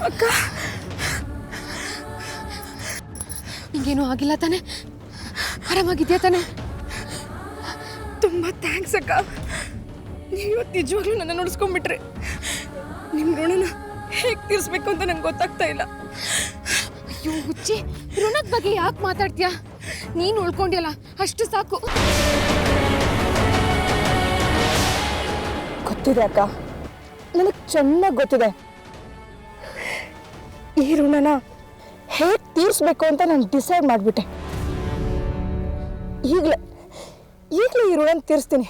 ಅಕ್ಕ ನಿಂಗೇನು ಆಗಿಲ್ಲ ತಾನೆ? ಆರಾಮಾಗಿದ್ಯಾ ತಾನೆ? ತುಂಬ ಥ್ಯಾಂಕ್ಸ್ ಅಕ್ಕ. ನೀವು ಇವತ್ತು ನಿಜವಾಗ್ಲೂ ನನ್ನ ನೋಡಿಸ್ಕೊಂಡ್ಬಿಟ್ರೆ ನಿಮ್ಮ ಋಣನ ಹೇಗೆ ತೀರಿಸ್ಬೇಕು ಅಂತ ನಂಗೆ ಗೊತ್ತಾಗ್ತಾ ಇಲ್ಲ. ಅಯ್ಯೋ ಹುಚ್ಚಿ, ಋಣದ ಬಗ್ಗೆ ಯಾಕೆ ಮಾತಾಡ್ತೀಯಾ? ನೀನು ಉಳ್ಕೊಂಡಿಯಲ್ಲ ಅಷ್ಟು ಸಾಕು. ಗೊತ್ತಿದೆ ಅಕ್ಕ, ನನಗೆ ಚೆನ್ನಾಗಿ ಗೊತ್ತಿದೆ. ಈ ಋಣನ ಹೇಗೆ ತೀರಿಸ್ಬೇಕು ಅಂತ ನಾನು ಡಿಸೈಡ್ ಮಾಡಿಬಿಟ್ಟೆ. ಈಗಲೇ ಈ ಋಣನ ತೀರಿಸ್ತೀನಿ.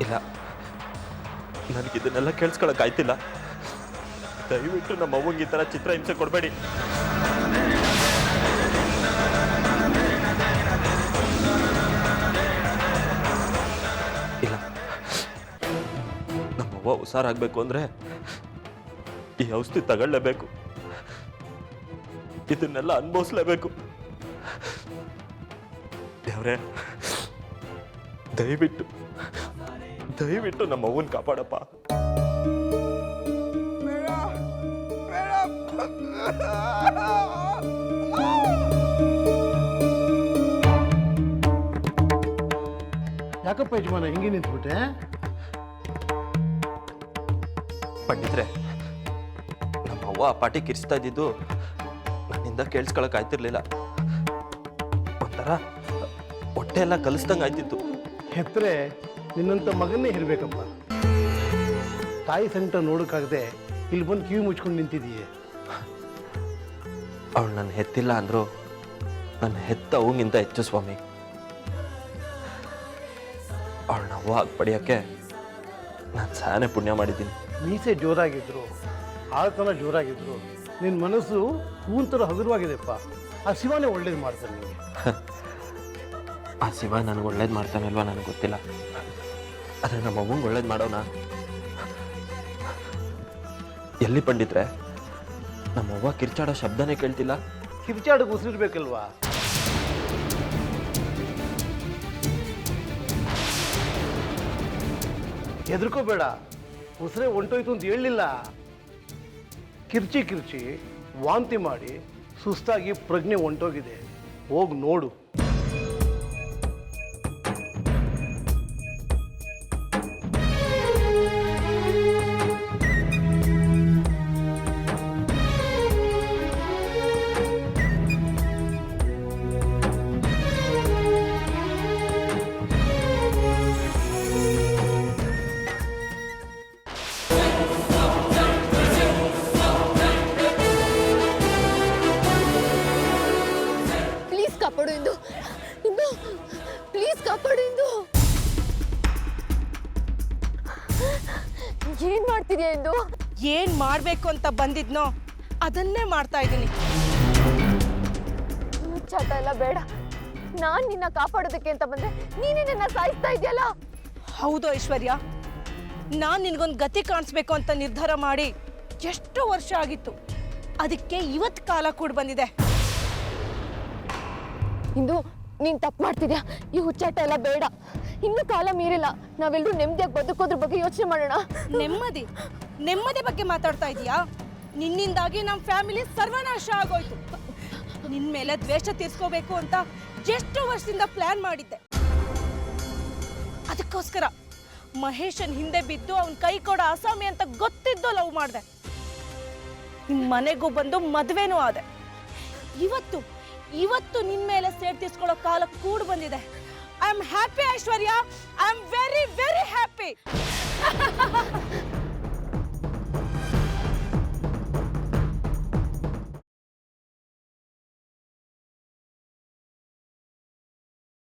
ಇಲ್ಲ, ನನಗಿದನ್ನೆಲ್ಲ ಕೇಳಿಸ್ಕೊಳಕ್ಕಾಯ್ತಿಲ್ಲ. ದಯವಿಟ್ಟು ನಮ್ಮ ಅವ್ವಂಗೆ ಈ ಥರ ಚಿತ್ರಹಿಂಸೆ ಕೊಡಬೇಡಿ. ಇಲ್ಲ, ನಮ್ಮವ್ವ ಹುಷಾರಾಗಬೇಕು ಅಂದರೆ ಈ ಔಷಧಿ ತಗೊಳ್ಳೇಬೇಕು, ಇದನ್ನೆಲ್ಲ ಅನುಭವಿಸ್ಲೇಬೇಕು. ದೇವ್ರೆ, ದಯವಿಟ್ಟು ನಮ್ಮ ಅವ್ವನ್ ಕಾಪಾಡಪ್ಪ. ಯಾಕಪ್ಪ ಯಜಮಾನ ಹಿಂಗೆ ನಿಂತ್ಬಿಟ್ಟೆ? ಪಂಡಿತ್ರೆ, ನಮ್ಮ ಅವ್ವ ಆ ಪಾಟಿ ಕಿರಿಸ್ತಾ ಇದ್ದಿದ್ದು ನನ್ನಿಂದ ಕೇಳಿಸ್ಕೊಳಕ್ ಆಯ್ತಿರ್ಲಿಲ್ಲ. ಒಂಥರ ಹೊಟ್ಟೆ ಎಲ್ಲ ಕಲಿಸ್ದಂಗೆ ಆಯ್ತಿತ್ತು. ಹೆತ್ತರೆ ನಿನ್ನಂಥ ಮಗನ್ನೇ ಇರಬೇಕಪ್ಪ. ತಾಯಿ ಸಂಕಟ ನೋಡೋಕ್ಕಾಗದೆ ಇಲ್ಲಿ ಬಂದು ಕಿವಿ ಮುಚ್ಕೊಂಡು ನಿಂತಿದೀಯೆ. ಅವಳು ನನ್ನ ಹೆತ್ತಿಲ್ಲ ಅಂದ್ರು ನನ್ನ ಹೆತ್ತ ಅವಂಗಿಂತ ಹೆಚ್ಚು ಸ್ವಾಮಿ. ಅವಳನ್ನ ಅವ್ವ ಆಗಿ ಪಡೆಯೋಕ್ಕೆ ನಾನು ಸಾನೇ ಪುಣ್ಯ ಮಾಡಿದ್ದೀನಿ. ಮೀಸೆ ಜೋರಾಗಿದ್ರು, ಆಳ್ತನ ಜೋರಾಗಿದ್ರು, ನಿನ್ನ ಮನಸ್ಸು ಹೂವಿನ ಥರ ಹಗುರವಾಗಿದೆಪ್ಪ. ಆ ಶಿವನೇ ಒಳ್ಳೇದು ಮಾಡ್ತಾನೆ ನಿಮಗೆ. ಆ ಶಿವ ನನಗೆ ಒಳ್ಳೇದು ಮಾಡ್ತಾನಲ್ವಾ ನನಗೆ ಗೊತ್ತಿಲ್ಲ, ಆದರೆ ನಮ್ಮ ಅವ್ವಂಗೆ ಒಳ್ಳೇದು ಮಾಡೋಣ. ಎಲ್ಲಿ ಪಂಡಿತ್ರೆ, ನಮ್ಮವ್ವ ಕಿರ್ಚಾಡೋ ಶಬ್ದನೇ ಕೇಳ್ತಿಲ್ಲ. ಕಿರ್ಚಾಡಕ್ಕೆ ಉಸಿರಿರ್ಬೇಕಲ್ವಾ? ಹೆದರ್ಕೋಬೇಡ, ಉಸಿರೇ ಹೊಂಟೋಯ್ತು ಅಂತ ಹೇಳಲಿಲ್ಲ. ಕಿರ್ಚಿ ವಾಂತಿ ಮಾಡಿ ಸುಸ್ತಾಗಿ ಪ್ರಜ್ಞೆ ಹೊಂಟೋಗಿದೆ. ಹೋಗಿ ನೋಡು. ಏನ್ ಮಾಡ್ತಿದ್ಯಾ ಇಂದು? ಏನ್ ಮಾಡ್ಬೇಕು ಅಂತ ಬಂದಿದ್ನೋ ಅದನ್ನೇ ಮಾಡ್ತಾ ಇದ್ದೀನಿ. ಚಟ ಎಲ್ಲ ಬೇಡ. ನಾನ್ ನಿನ್ನ ಕಾಪಾಡೋದಕ್ಕೆ ಅಂತ ಬಂದ್ರೆ ನೀನೇ ನನ್ನ ಸಾಯಿಸ್ತಾ ಇದೆಯಲ್ಲ. ಹೌದು ಐಶ್ವರ್ಯ, ನಾನ್ ನಿನ್ಗೊಂದು ಗತಿ ಕಾಣಿಸ್ಬೇಕು ಅಂತ ನಿರ್ಧಾರ ಮಾಡಿ ಎಷ್ಟು ವರ್ಷ ಆಗಿತ್ತು. ಅದಕ್ಕೆ ಇವತ್ತು ಕಾಲ ಕೂಡ ಬಂದಿದೆ. ಇಂದು ನೀನ್ ತಪ್ಪು ಮಾಡ್ತಿದ್ಯಾ. ಈ ಹುಚ್ಚಾಟ ಎಲ್ಲ ಬೇಡ. ಇನ್ನು ಕಾಲ ಮೀರಿಲ್ಲ. ನಾವೆಲ್ಲರೂ ನೆಮ್ಮದಿಯಾಗಿ ಬದುಕೋದ್ರ ಬಗ್ಗೆ ಯೋಚನೆ ಮಾಡೋಣ. ನೆಮ್ಮದಿ ಬಗ್ಗೆ ಮಾತಾಡ್ತಾ ಇದೀಯಾ? ನಿನ್ನಿಂದಾಗಿ ನಮ್ಮ ಫ್ಯಾಮಿಲಿ ಸರ್ವನಾಶ ಆಗೋಯ್ತು. ನಿನ್ ಮೇಲೆ ದ್ವೇಷ ತೀರ್ಸ್ಕೋಬೇಕು ಅಂತ ಎಷ್ಟು ವರ್ಷದಿಂದ ಪ್ಲಾನ್ ಮಾಡಿದ್ದೆ. ಅದಕ್ಕೋಸ್ಕರ ಮಹೇಶನ್ ಹಿಂದೆ ಬಿದ್ದು ಅವನ್ ಕೈ ಕೊಡ ಅಸಾಮಿ ಅಂತ ಗೊತ್ತಿದ್ದು ಲವ್ ಮಾಡಿದೆ. ನಿಮ್ ಮನೆಗೂ ಬಂದು ಮದ್ವೆನೂ ಆದೆ. ಇವತ್ತು ನಿನ್ ಮೇಲೆ ಸೇಡ್ ತೀರ್ಸ್ಕೊಳ್ಳೋ ಕಾಲ ಕೂಡ ಬಂದಿದೆ. I am happy Aishwarya. I am very very happy.